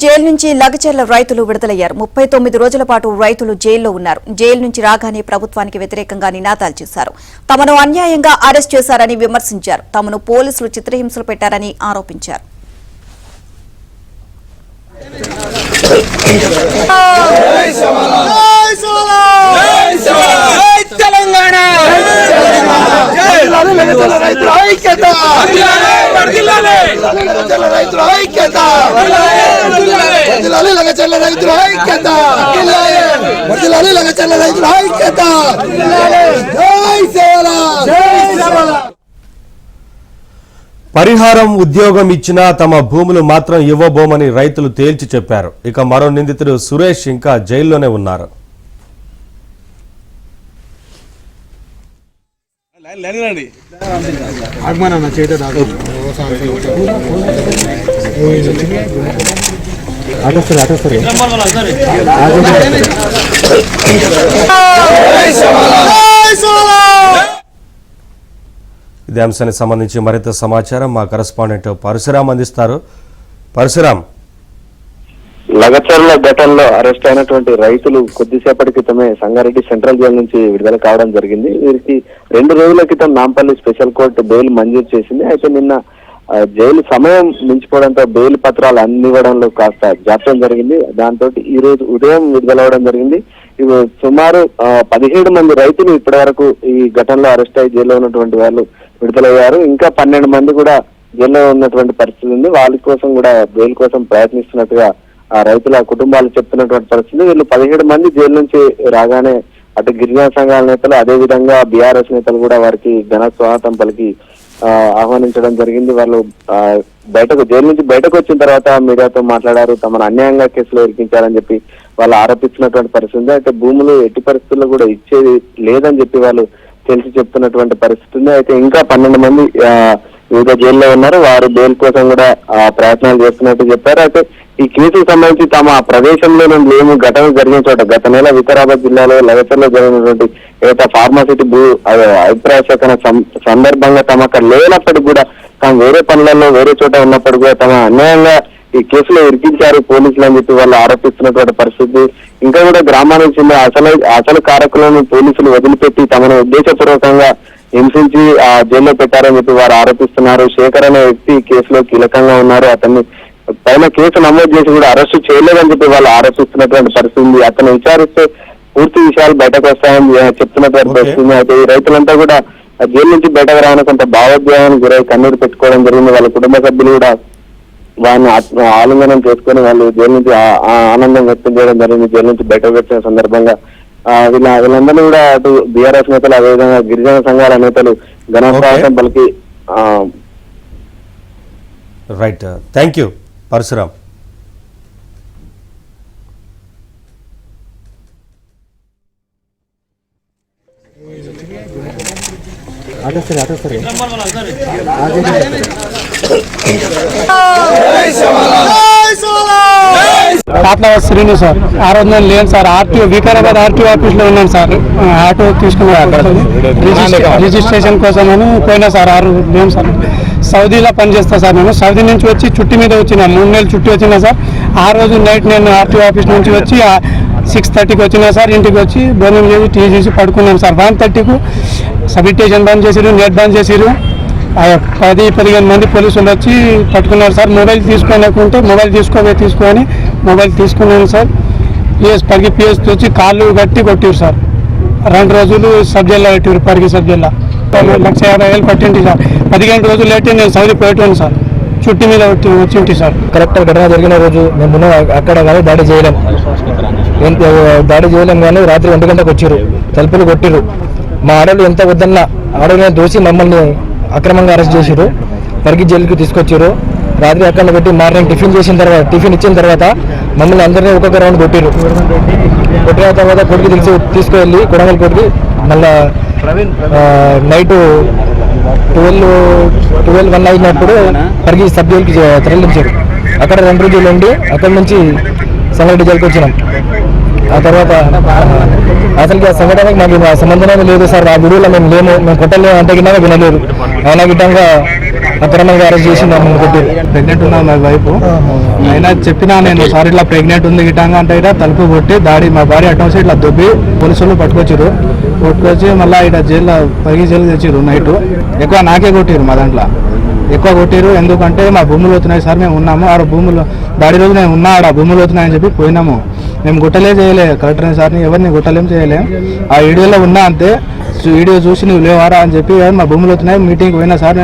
Jail నుంచి లగచర్ల రైతులు విడుదలయ్యారు. 39 రోజుల పాటు రైతులు జైల్లో ఉన్నారు. జైలు నుంచి రాగానే ప్రభుత్వానికి వ్యతిరేకంగా నినాదాలు చేశారు. తమను అన్యాయంగా అరెస్ట్ చేశారని విమర్శించారు. తమను పోలీసులు చిత్రహింసలు పెట్టారని ఆరోపించారు. పరిహారం ఉద్యోగం ఇచ్చినా తమ భూములు మాత్రం ఇవ్వబోమని రైతులు తేల్చి చెప్పారు. ఇక మరో నిందితుడు సురేష్ ఇంకా జైల్లోనే ఉన్నారు. ఇదే అంశానికి సంబంధించి మరింత సమాచారం మా కరెస్పాండెంట్ పరశురాం అందిస్తారు. పరశురాం, లగచర్ల ఘటనలో అరెస్ట్ అయినటువంటి రైతులు కొద్దిసేపటి క్రితమే సంగారెడ్డి సెంట్రల్ జైలు నుంచి విడుదల కావడం జరిగింది. వీరికి 2 రోజుల క్రితం నాంపల్లి స్పెషల్ కోర్టు బెయిల్ మంజూరు చేసింది. అయితే నిన్న జైలు సమయం మించిపోవడంతో బెయిల్ పత్రాలు అందివ్వడంలో కాస్త జాప్యం జరిగింది. దాంతో ఈ రోజు ఉదయం విడుదలవడం జరిగింది. ఇవి సుమారు 17 మంది రైతులు ఇప్పటి వరకు ఈ ఘటనలో అరెస్ట్ అయ్యి జైల్లో ఉన్నటువంటి వాళ్ళు విడుదలయ్యారు. ఇంకా 12 మంది కూడా జైల్లో ఉన్నటువంటి పరిస్థితి ఉంది. వాళ్ళ కోసం కూడా బెయిల్ కోసం ప్రయత్నిస్తున్నట్టుగా ఆ రైతుల కుటుంబాలు చెప్తున్నటువంటి పరిస్థితి. వీళ్ళు 17 మంది జైలు నుంచి రాగానే అటు గిరిజన సంఘాల నేతలు, అదే విధంగా బీఆర్ఎస్ నేతలు కూడా వారికి ఘన స్వాగతం పలికి ఆహ్వానించడం జరిగింది. వాళ్ళు జైలు నుంచి బయటకు వచ్చిన తర్వాత మీడియాతో మాట్లాడారు. తమను అన్యాయంగా కేసులో ఇరికించారని చెప్పి వాళ్ళు ఆరోపిస్తున్నటువంటి పరిస్థితి. అయితే భూములు ఎట్టి పరిస్థితుల్లో కూడా ఇచ్చేది లేదని చెప్పి వాళ్ళు తెలిసి చెప్తున్నటువంటి పరిస్థితి ఉంది. అయితే ఇంకా 12 మంది వివిధ జైల్లో ఉన్నారు. వారు బెయిల్ కోసం కూడా ప్రయత్నాలు చేస్తున్నట్టు చెప్పారు. అయితే ఈ కేసుకు సంబంధించి తమ ప్రదేశంలో లేము ఘటన జరిగిన చోట గత నెల వికారాబాద్ జిల్లాలో లగచర్లో జరిగినటువంటి ఏదైతే ఫార్మాసిటీ అభిప్రాయ సేకరణ సందర్భంగా తమ అక్కడ లేనప్పటికీ కూడా తాము వేరే పనులలో వేరే చోట ఉన్నప్పటికీ కూడా తమ అన్యాయంగా ఈ కేసులో ఇరికించారు పోలీసులు అని చెప్పి వాళ్ళు ఆరోపిస్తున్నటువంటి పరిస్థితి. ఇంకా కూడా గ్రామానికి చెందిన అసలు కారకులను పోలీసులు వదిలిపెట్టి తమను ఉద్దేశపూర్వకంగా హింసించి జైల్లో పెట్టారని చెప్పి వారు ఆరోపిస్తున్నారు. శేఖర్ అనే వ్యక్తి కేసులో కీలకంగా ఉన్నారు. అతన్ని పైన కేసు నమోదు చేసి కూడా అరెస్టు చేయలేదని చెప్పి వాళ్ళు ఆరోపిస్తున్నటువంటి పరిస్థితి. అతను విచారిస్తే పూర్తి విషయాలు బయటకు వస్తాయని చెప్తున్నటువంటి పరిస్థితి. అయితే ఈ రైతులంతా కూడా జైలు నుంచి బయటకు రావడానికి కొంత భావోద్వేగానికి గురై కన్నీరు పెట్టుకోవడం జరిగింది. వాళ్ళ కుటుంబ సభ్యులు కూడా వారిని ఆలింగనం చేసుకుని వాళ్ళు జైలు నుంచి ఆనందం వ్యక్తం చేయడం జరిగింది. జైలు నుంచి బయటకు వచ్చిన సందర్భంగా వీళ్ళందరినీ కూడా అటు బీఆర్ఎస్ నేతలు, అదేవిధంగా గిరిజన సంఘాల నేతలు ఘన స్వాగతం పలికి. Right, thank you Parashuram. Patla Srinu sir. ఆ రోజు నేను లేను sir. RTO Vikarabad RTO office లో ఉన్నాను సార్. ఆటో తీసుకున్నా రిజిస్ట్రేషన్ కోసం అని పోయినా సార్. ఆ రోజు లేను సార్. సౌదీలో పనిచేస్తా సార్. నేను సౌదీ నుంచి వచ్చి చుట్టి మీద వచ్చిన 3 నెలలు చుట్టి వచ్చినా సార్. ఆ రోజు నైట్ నేను ఆర్టీఓ ఆఫీస్ నుంచి వచ్చి 6:30కి వచ్చినా సార్. ఇంటికి వచ్చి భోజనం చేసి టీ చేసి పడుకున్నాను సార్. 1:30కు సబిటేషన్ బంద్ చేసిరు, నెట్ బంద్ చేసిరు. 10-15 మంది పోలీసులు వచ్చి పట్టుకున్నారు సార్. మొబైల్ తీసుకోలేకుంటే మొబైల్ తీసుకొని మొబైల్ తీసుకున్నాను సార్. పిఎస్ వచ్చి కాళ్ళు గట్టి కొట్టిరు సార్. 2 రోజులు సబ్ జైల్లో పెట్టారు. పరిగి సబ్ జైల్లో 1,50,000 పట్టింటి సార్. 15 రోజులు లేట్ నేను సౌదీ పోయేటాను సార్. చుట్టి మీద వచ్చి సార్. కరెక్ట్ ఘటన జరిగిన రోజు మేము అక్కడ కానీ దాడి చేయలేం కానీ రాత్రి 1 గంటకు వచ్చారు. తలుపులు కొట్టిరు. మా ఆడలు ఎంత వద్దన్నా ఆడలనే దోసి మమ్మల్ని అక్రమంగా అరెస్ట్ చేసిరు. పరిగి జైలుకి తీసుకొచ్చారు. రాత్రి అక్కడ పెట్టి మార్నింగ్ టిఫిన్ ఇచ్చిన తర్వాత మమ్మల్ని అందరినీ ఒక్కొక్క రౌండ్ కొట్టిరు. కొట్టిన తర్వాత కోర్టుకి తీసుకువెళ్ళి కొడంగల్ కోర్టుకి మళ్ళా నైట్ 12-1 అయినప్పుడు పరిగి సబ్ జైలుకి తరలించారు. అక్కడ 2 రోజులు ఉండి అక్కడి నుంచి సంగారెడ్డి జైలుకి వచ్చినాం. ఆ తర్వాత అసలు ఆ సంఘటనకి మాకు సంబంధమే లేదు సార్. ఆ వీడియోలో మేము లేము, మేము కొట్టలేము అంటే గిట్ట వినలేదు. అయినా గిట్టంగా అక్రమంగా అరెస్ట్ చేసి మమ్మల్ని కొట్టారు. ప్రెగ్నెంట్ ఉన్నాను మా వైపు, అయినా చెప్పినా నేను సార్ ఇట్లా ప్రెగ్నెంట్ ఉంది గిట్టంగా అంటే ఇట్లా తలుపు కొట్టి మా భార్య అటెండ్ ఇట్లా దొబ్బి పోలీసులు పట్టుకొచ్చారు. మళ్ళీ ఇట్లా జైల్లో పరిగి జైలు తెచ్చారు. నైట్ ఎక్కువ నాకే కొట్టారు, మా దాంట్లో ఎక్కువ కొట్టారు. ఎందుకంటే మా భూములు అవుతున్నాయి సార్, మేము ఉన్నాము ఆ భూములు దాడి రోజు నేను ఉన్నా ఆడ భూములు అవుతున్నాయని చెప్పి పోయినాము. మేము గుట్టలే చేయలే కలెక్టర్ సార్ని, ఎవరిని గుట్టలేం చేయలే. ఆ వీడియోలో ఉన్నా అంతే, వీడియో చూసి నువ్వు లేవారా అని చెప్పి మా భూములు అవుతున్నాయి మీటింగ్కి పోయినా సార్.